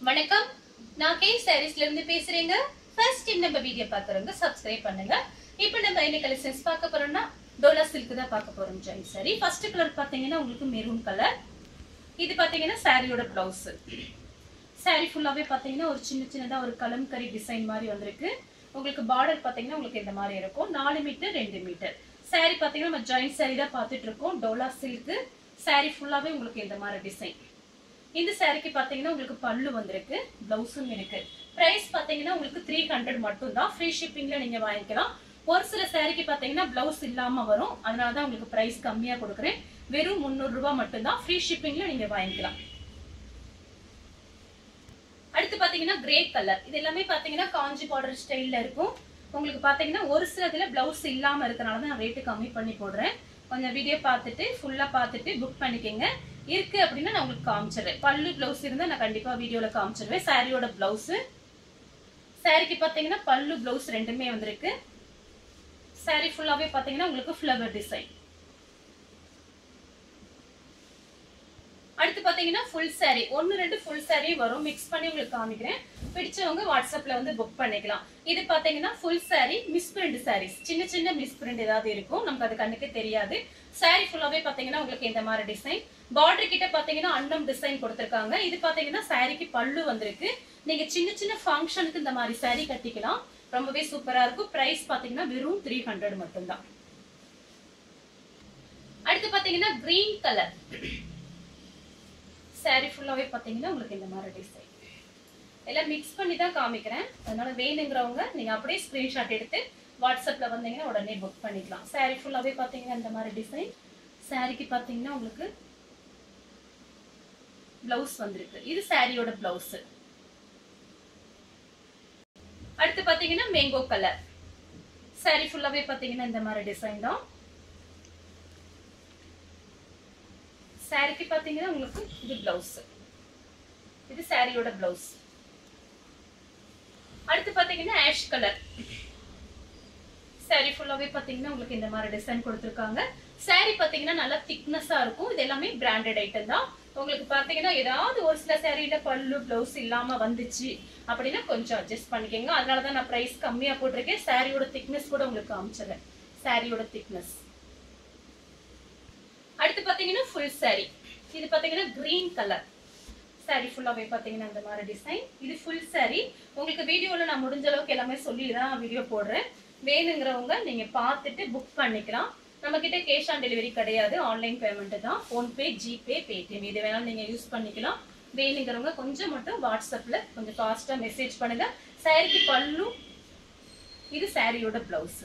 வணக்கம், நான் கே சாரீஸ்ல இருந்து பேசுறேங்க. ஃபர்ஸ்ட் டைம் நம்ம வீடியோ பார்க்கறவங்க சப்ஸ்கிரைப் பண்ணுங்க. இப்போ நம்ம என்ன கலெக்ஷன்ஸ் பார்க்க போறோம்னா டோலா சில்க் தான் பார்க்க போறோம். ஜாயின் சாரி ஃபர்ஸ்ட் கலர் பாத்தீங்கன்னா உங்களுக்கு மெரூன் கலர். இது பாத்தீங்கன்னா சாரியோட பிளவுஸ். சாரி ஃபுல்லாவே பாத்தீங்கன்னா ஒரு சின்னதா ஒரு கலம்கரி டிசைன் மாதிரி வந்திருக்கு. உங்களுக்கு பார்டர் பாத்தீங்கன்னா உங்களுக்கு இந்த மாதிரி இருக்கும். 4 மீட்டர் 2 மீட்டர். சாரி பாத்தீங்கன்னா நம்ம ஜாயின் சாரி தான் பார்த்துட்டு இருக்கோம். டோலா சில்க் சாரி ஃபுல்லாவே உங்களுக்கு இந்த மாதிரி டிசைன். இந்த சாரிக்கு பாத்தீங்கன்னா உங்களுக்கு பல்லு வந்திருக்கு, பிளவுஸும் இருக்கு. பிரைஸ் பாத்தீங்கன்னா உங்களுக்கு 300 மட்டும் தான். ஃப்ரீ ஷிப்பிங்ல நீங்க வாங்கிக்கலாம். ஒரு சில சாரிக்கு பாத்தீங்கன்னா பிளவுஸ் இல்லாம வரும், அதனால தான் உங்களுக்கு பிரைஸ் கம்மியா கொடுக்குறேன். வெறும் 300 ரூபாய் மட்டும் தான். ஃப்ரீ ஷிப்பிங்ல நீங்க வாங்கிக்கலாம். அடுத்து பாத்தீங்கன்னா கிரே கலர். இது எல்லாமே பாத்தீங்கன்னா காஞ்சி பார்டர் ஸ்டைல்ல இருக்கும். உங்களுக்கு பாத்தீங்கன்னா ஒரு சிலதுல பிளவுஸ் இல்லாம இருக்கனால தான் நான் ரேட்டு கம்மி பண்ணி போடுறேன். கொஞ்சம் வீடியோ பார்த்துட்டு ஃபுல்லா பார்த்துட்டு புக் பண்ணிக்கங்க. இருக்கு அப்படின்னா நான் உங்களுக்கு காமிச்சிடுறேன். பல்லு பிளவுஸ் இருந்தா நான் கண்டிப்பா வீடியோல காமிச்சிடுவேன். சாரியோட பிளவுஸ். சாரிக்கு பாத்தீங்கன்னா பல்லு பிளவுஸ் ரெண்டுமே வந்திருக்கு. சாரி ஃபுல்லாவே பாத்தீங்கன்னா உங்களுக்கு ஃப்ளவர் டிசைன். அடுத்து பாத்தீங்கன்னா ஃபுல் சாரி 1-2 ஃபுல் சாரி வரும். மிக்ஸ் பண்ணி உங்களுக்கு காமிக்கிறேன். பிடிச்சவங்க வாட்ஸ்அப்ல வந்து புக் பண்ணிக்கலாம். இது பாத்தீங்கன்னா full sari misprint saris. சின்ன மிஸ் பிரிண்ட் ஏதாவது இருக்கும், நமக்கு அது கண்ணுக்கு தெரியாது. சாரி ஃபுல்லாவே பாத்தீங்கன்னா உங்களுக்கு இந்த மாதிரி டிசைன். பார்டர் கிட்ட பாத்தீங்கன்னா அன்னம் டிசைன் கொடுத்திருக்காங்க. இது பாத்தீங்கன்னா சாரிக்கு பல்லு வந்திருக்கு. நீங்க சின்ன ஃபங்க்ஷனுக்கு இந்த மாதிரி சாரி கட்டிக்கலாம். ரொம்பவே சூப்பரா இருக்கும். பிரைஸ் பாத்தீங்கன்னா வெறும் 300 மட்டும் தான். அடுத்து பாத்தீங்கன்னா கிரீன் கலர். சாரி ஃபுல்லாவே பாத்தீங்கன்னா உங்களுக்கு இந்த மாதிரி டிசைன். எல்லாம் மிக்ஸ் பண்ணி தான் காமிக்கிறேன், அதனால வேணுங்கிறவங்க நீங்க அப்படியே ஸ்கிரீன்ஷாட் எடுத்து வாட்ஸ்அப்ல வந்தீங்கன்னா உடனே புக் பண்ணிக்கலாம். சாரி ஃபுல்லாவே பாத்தீங்கன்னா இந்த மாதிரி டிசைன். சாரிக்கு பாத்தீங்கன்னா உங்களுக்கு பிளவுஸ் வந்திருக்கு. இது சாரியோட பிளவுஸ். அடுத்து பாத்தீங்கன்னா மேங்கோ கலர். சாரி ஃபுல்லாவே பாத்தீங்கன்னா இந்த மாதிரி டிசைன் தான். சாரிக்கு பாத்தீங்கன்னா உங்களுக்கு இது பிளவுஸ். இது சாரியோட பிளவுஸ். அடுத்து பாத்தீங்கன்னா ஆஷ் கலர். சாரி ஃபுல்லாவே பாத்தீங்கன்னா உங்களுக்கு இந்த மாதிரி டிசைன் கொடுத்திருக்காங்க. சாரி பாத்தீங்கன்னா நல்லா திக்னஸா இருக்கும். இது எல்லாமே பிராண்டட் ஐட்டம் தான். உங்களுக்கு பாத்தீங்கன்னா ஏதாவது ஒரு சில சாரியில பல்லு பிளவுஸ் இல்லாம வந்துச்சு அப்படின்னா கொஞ்சம் அட்ஜஸ்ட் பண்ணிக்கோங்க. அதனாலதான் நான் பிரைஸ் கம்மியா போட்டிருக்கேன். சாரியோட திக்னஸ் கூட உங்களுக்கு காமிச்சிடுறேன். சாரியோட திக்னஸ். அடுத்து பாத்தீங்கன்னா ஃபுல் சாரி. இது பாத்தீங்கன்னா கிரீன் கலர். சாரி ஃபுல்லாவே பாத்தீங்கன்னா இந்த மாதிரி டிசைன். இது ஃபுல் சாரி. உங்களுக்கு வீடியோல நான் முடிஞ்ச அளவுக்கு எல்லாமே சொல்லி தான் வீடியோ போடுறேன். வேணுங்கிறவங்க நீங்க பார்த்துட்டு புக் பண்ணிக்கலாம். நம்ம கிட்ட கேஷ் ஆன் டெலிவரி கிடையாது, ஆன்லைன் பேமெண்ட் தான். போன்பே, ஜிபே, பேடிஎம் இது வேணாலும் நீங்க யூஸ் பண்ணிக்கலாம். வேணுங்கிறவங்க கொஞ்சம் மட்டும் வாட்ஸ்அப்ல கொஞ்சம் ஃபாஸ்டா மெசேஜ் பண்ணுங்க. சாரிக்கு பல்லு, இது சாரியோட பிளவுஸ்.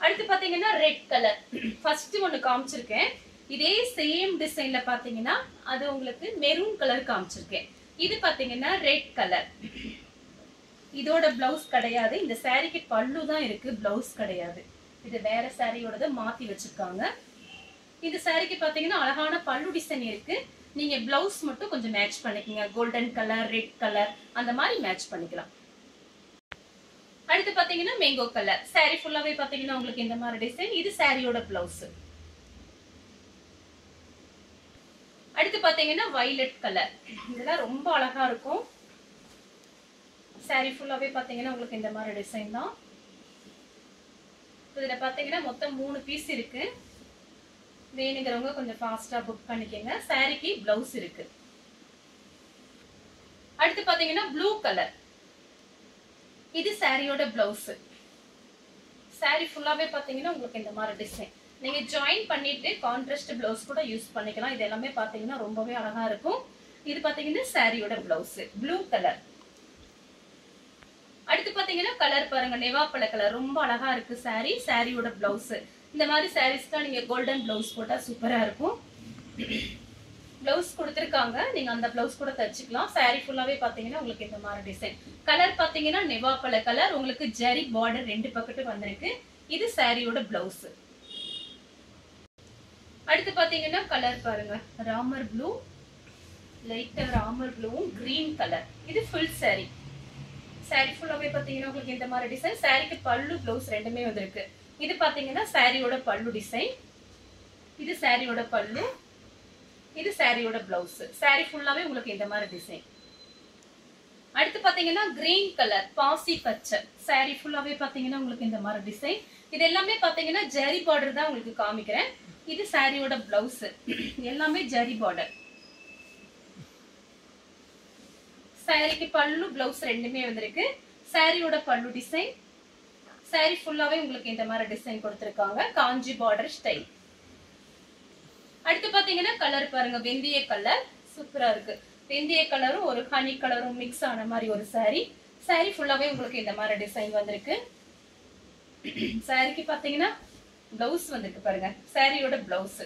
அடுத்து பாத்தீங்கன்னா ரெட் கலர். ஃபர்ஸ்ட் ஒன்னு காமிச்சிருக்கேன். இதே சேம் டிசைன்ல பாத்தீங்கன்னா அது உங்களுக்கு மெரூன் கலர் காமிச்சிருக்கேன். இது பாத்தீங்கன்னா ரெட் கலர். இதோட பிளவுஸ் கிடையாது. இந்த சாரிக்கு பல்லு தான் இருக்கு, பிளவுஸ் கிடையாது. இது வேற சாரியோட மாத்தி வச்சிருக்காங்க. இந்த சாரிக்கு பாத்தீங்கன்னா அழகான பல்லு டிசைன் இருக்கு. நீங்க பிளவுஸ் மட்டும் கொஞ்சம் மேட்ச் பண்ணிக்கங்க. கோல்டன் கலர், ரெட் கலர் அந்த மாதிரி மேட்ச் பண்ணிக்கலாம். அடுத்து பாத்தீங்கன்னா மேங்கோ கலர். சாரி ஃபுல்லாவே பாத்தீங்கன்னா உங்களுக்கு இந்த மாதிரி டிசைன். இது சாரியோட பிளவுஸ். அடுத்து பாத்தீங்கன்னா வயலட் கலர். இதெல்லாம் ரொம்ப அழகா இருக்கும். சாரி ஃபுல்லாவே பாத்தீங்கன்னா உங்களுக்கு இந்த மாதிரி டிசைன் தான். இதுல பாத்தீங்கன்னா மொத்தம் 3 பீஸ் இருக்கு. வேணுங்கிறவங்க கொஞ்சம் ஃபாஸ்டா புக் பண்ணிக்கங்க. சாரிக்கு பிளவுஸ் இருக்கு. அடுத்து பாத்தீங்கன்னா ப்ளூ கலர். இது சாரியோட பிளவுஸ். சாரி ஃபுல்லாவே பாத்தீங்கன்னா உங்களுக்கு இந்த மாதிரி டிசைன். நீங்க ஜாயின் பண்ணிட்டு கான்ட்ராஸ்ட் பிளவுஸ் கூட யூஸ் பண்ணிக்கலாம். இது எல்லாமே பாத்தீங்கன்னா ரொம்பவே அழகா இருக்கும். இது பாத்தீங்கன்னா சாரியோட பிளவுஸ் ப்ளூ கலர். அடுத்து பாத்தீங்கன்னா கலர் பாருங்க, நெவாப்பழ கலர். ரொம்ப அழகா இருக்கு சாரி. சாரியோட பிளவுஸ். இந்த மாதிரி சாரீஸ்க்கு நீங்க கோல்டன் பிளவுஸ் போட்டா சூப்பரா இருக்கும். பிளவுஸ் கொடுத்திருக்காங்க, நீங்க அந்த பிளவுஸ் கூட தச்சுக்கலாம். சாரி ஃபுல்லாவே பாத்தீங்கன்னா உங்களுக்கு இந்த மாதிரி டிசைன். கலர் பாத்தீங்கன்னா நெவாப்பழ கலர். உங்களுக்கு ஜரி பார்டர் 2 பக்கத்து வந்திருக்கு. இது சாரியோட பிளவுஸ். அடுத்து பாத்தீங்கன்னா கலர் பாருங்க, ராமர் ப்ளூ, லைட் ராமர் ப்ளூவும் கிரீன் கலர். இது ஃபுல் சாரி. சாரி ஃபுல்லாவே பாத்தீங்கன்னா உங்களுக்கு இந்த மாதிரி டிசைன். சாரிக்கு பல்லு பிளவுஸ் ரெண்டுமே வந்திருக்கு. இது பாத்தீங்கன்னா சாரியோட பல்லு டிசைன். இது சாரியோட பல்லு. இது சாரியோட பிளவுஸ். சாரி ஃபுல்லாவே உங்களுக்கு இந்த மாதிரி டிசைன். அடுத்து பாத்தீங்கன்னா கிரீன் கலர் பாசி பச்சை saree ஃபுல்லாவே பாத்தீங்கன்னா உங்களுக்கு இந்த மாதிரி டிசைன். இது எல்லாமே பாத்தீங்கன்னா ஜரி பார்டர் தான் உங்களுக்கு காமிக்கிறேன். இது சாரியோட பிளவுஸ். எல்லாமே ஜரி பார்டர். சாரிக்கு பல்லு பிளவுஸ் ரெண்டுமே வந்திருக்கு. சாரியோட பல்லு டிசைன். சாரி ஃபுல்லாவே உங்களுக்கு இந்த மாதிரி டிசைன் கொடுத்திருக்காங்க. காஞ்சி பார்டர் ஸ்டைல். அடுத்து பாத்தீங்கன்னா கலர் பாருங்க, வெந்தய கலர் சூப்பரா இருக்கு. வெந்தய கலரும் ஒரு ஹனி கலரும் மிக்ஸ் ஆன மாதிரி ஒரு சாரி. சாரி ஃபுல்லாவே உங்களுக்கு இந்த மாதிரி டிசைன் வந்திருக்கு. சாரிக்கு பாத்தீங்கன்னா பிளவுஸ் வந்திருக்கு பாருங்க, சாரியோட பிளவுஸ்.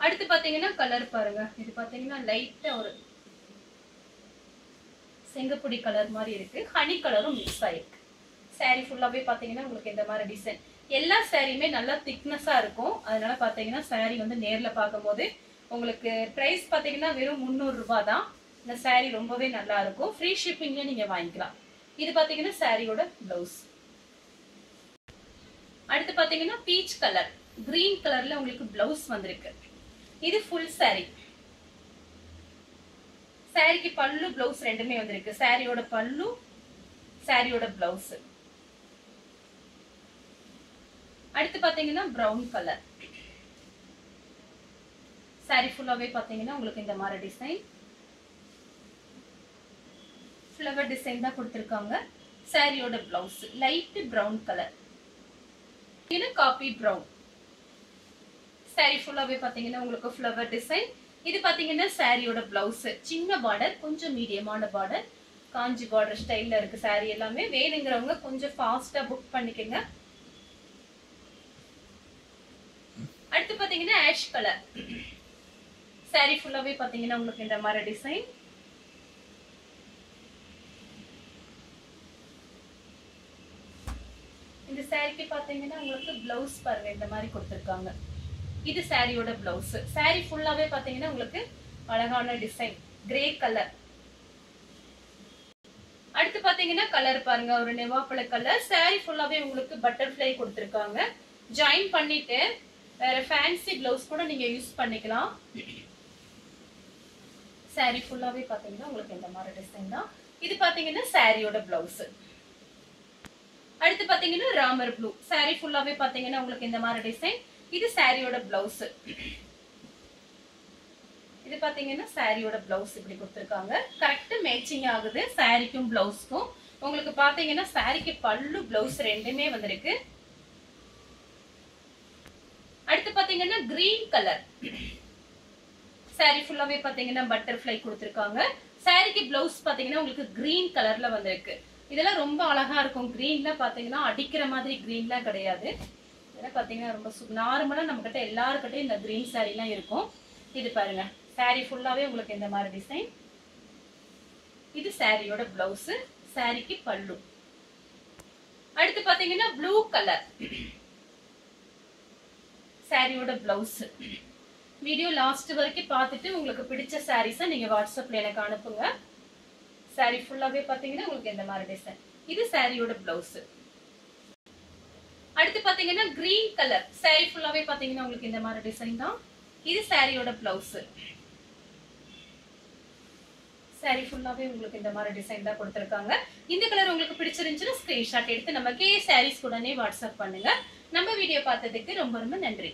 அடுத்து பாத்தீங்கன்னா கலர் பாருங்க, இது பாத்தீங்கன்னா லைட்டா ஒரு செங்கப்பொடி கலர் மாதிரி இருக்கு. ஹனி கலரும் மிக்ஸ் ஆயிருக்கு. சாரி ஃபுல்லாவே பாத்தீங்கன்னா உங்களுக்கு இந்த மாதிரி டிசைன். எல்லா சாரியுமே நல்லா திக்னஸா இருக்கும். அதனால பாத்தீங்கன்னா சாரி வந்து நேர்ல பார்க்கும்போது உங்களுக்கு பிரைஸ் பாத்தீங்கன்னா வெறும் 300 ரூபாய் தான். இந்த சாரி ரொம்பவே நல்லா இருக்கும். ஃப்ரீ ஷிப்பிங்ல நீங்க வாங்கிக்கலாம். இது பாத்தீங்கன்னா சாரியோட பிளவுஸ். அடுத்து பாத்தீங்கன்னா பீச் கலர் கிரீன் கலர்ல உங்களுக்கு பிளவுஸ் வந்திருக்கு. இது ஃபுல் சாரி. சாரிக்கு பல்லு பிளவுஸ் ரெண்டுமே வந்திருக்கு. சாரியோட பல்லு, சாரியோட பிளவுஸ். அடுத்து பாத்தீங்கன்னா பிரவுன் கலர். சாரி ஃபுல்லாவே பாத்தீங்கன்னா உங்களுக்கு இந்த மாதிரி டிசைன். ஃப்ளவர் டிசைன் தான் கொடுத்திருக்காங்க. சாரியோட பிளவுஸ் லைட் பிரவுன் கலர். இது காபி பிரவுன். சாரி ஃபுல்லாவே பாத்தீங்கன்னா உங்களுக்கு ஃப்ளவர் டிசைன். இது பாத்தீங்கன்னா சாரியோட பிளவுஸ். சின்ன பார்டர், கொஞ்சம் மீடியமான பார்டர், காஞ்சி பார்டர் ஸ்டைல்ல இருக்கு சாரி எல்லாமே. வேணுங்கிறவங்க கொஞ்சம் ஃபாஸ்டா புக் பண்ணிக்கங்க. அடுத்து பாத்தீங்கன்னா ஆஷ் கலர். சாரி ஃபுல்லாவே பாத்தீங்கன்னா உங்களுக்கு இந்த மாதிரி டிசைன். இந்த சாரிக்கு பாத்தீங்கன்னா உங்களுக்கு பிளவுஸ் பாருங்க இந்த மாதிரி கொடுத்திருக்காங்க. இது சாரியோட பிளவுஸ். சாரி ஃபுல்லாவே பாத்தீங்கன்னா உங்களுக்கு அழகான டிசைன் கிரே கலர். அடுத்து பாத்தீங்கன்னா கலர் பாருங்க, ஒரு நெவாப்பழ கலர். சாரி ஃபுல்லாவே உங்களுக்கு பட்டர்ஃப்ளை கொடுத்திருக்காங்க. ஜாயின் பண்ணிட்டு வேற ஃபேன்சி பிளவுஸ் கூட நீங்க யூஸ் பண்ணிக்கலாம். சாரி ஃபுல்லாவே பாத்தீங்கன்னா உங்களுக்கு இந்த மாதிரி டிசைன் தான். இது பாத்தீங்கன்னா சாரியோட பிளவுஸ். அடுத்து பாத்தீங்கன்னா ராமர் ப்ளூ. சாரி ஃபுல்லாவே பாத்தீங்கன்னா உங்களுக்கு இந்த மாதிரி டிசைன். இது சாரியோட பிளவுஸ். இது பாத்தீங்கன்னா சாரியோட பிளவுஸ் இப்படி கொடுத்திருக்காங்க. கரெக்ட் மேட்சிங் ஆகுது சாரிக்கும் பிளவுஸ்க்கும். உங்களுக்கு பாத்தீங்கன்னா சாரிக்கு பல்லு பிளவுஸ் ரெண்டுமே வந்திருக்கு. அடுத்து பாத்தீங்கன்னா கிரீன் கலர். சாரி ஃபுல்லாவே பாத்தீங்கன்னா பட்டர்ஃப்ளை கொடுத்திருக்காங்க. சாரிக்கு பிளவுஸ் பாத்தீங்கன்னா உங்களுக்கு கிரீன் கலர்ல வந்திருக்கு. இதெல்லாம் ரொம்ப அழகா இருக்கும். கிரீன்ல பாத்தீங்கன்னா அடிக்கிற மாதிரி கிரீன்லாம் கிடையாது. இதெல்லாம் பாத்தீங்கன்னா ரொம்ப நார்மலா நம்ம கிட்ட எல்லாருக்கிட்டையும் இந்த கிரீன் சாரி எல்லாம் இருக்கும். இது பாருங்க, சாரி ஃபுல்லாவே உங்களுக்கு இந்த மாதிரி டிசைன். இது சாரியோட பிளவுஸ். சாரிக்கு பல்லு. அடுத்து பாத்தீங்கன்னா ப்ளூ கலர். சாரியோட பிளவுஸ். வீடியோ லாஸ்ட் வரைக்கும் பார்த்துட்டு உங்களுக்கு பிடிச்ச சாரீஸை நீங்க வாட்ஸ்அப்ல எனக்கு அனுப்புங்க. சாரி ஃபுல்லாவே பாத்தீங்கன்னா உங்களுக்கு இந்த மாதிரி டிசைன். இது சாரியோட பிளவுஸ். அடுத்து பாத்தீங்கன்னா கிரீன் கலர். சாரி ஃபுல்லாவே பாத்தீங்கன்னா உங்களுக்கு இந்த மாதிரி டிசைன் தான். இது சாரியோட பிளவுஸ். சாரி ஃபுல்லாவே உங்களுக்கு இந்த மாதிரி டிசைன் தான் கொடுத்திருக்காங்க. இந்த கலர் உங்களுக்கு பிடிச்சிருந்துச்சுன்னா ஸ்கிரீன்ஷாட் எடுத்து நம்ம கே சாரீஸ் உடனே வாட்ஸ்அப் பண்ணுங்க. நம்ம வீடியோ பார்த்ததுக்கு ரொம்ப ரொம்ப நன்றி.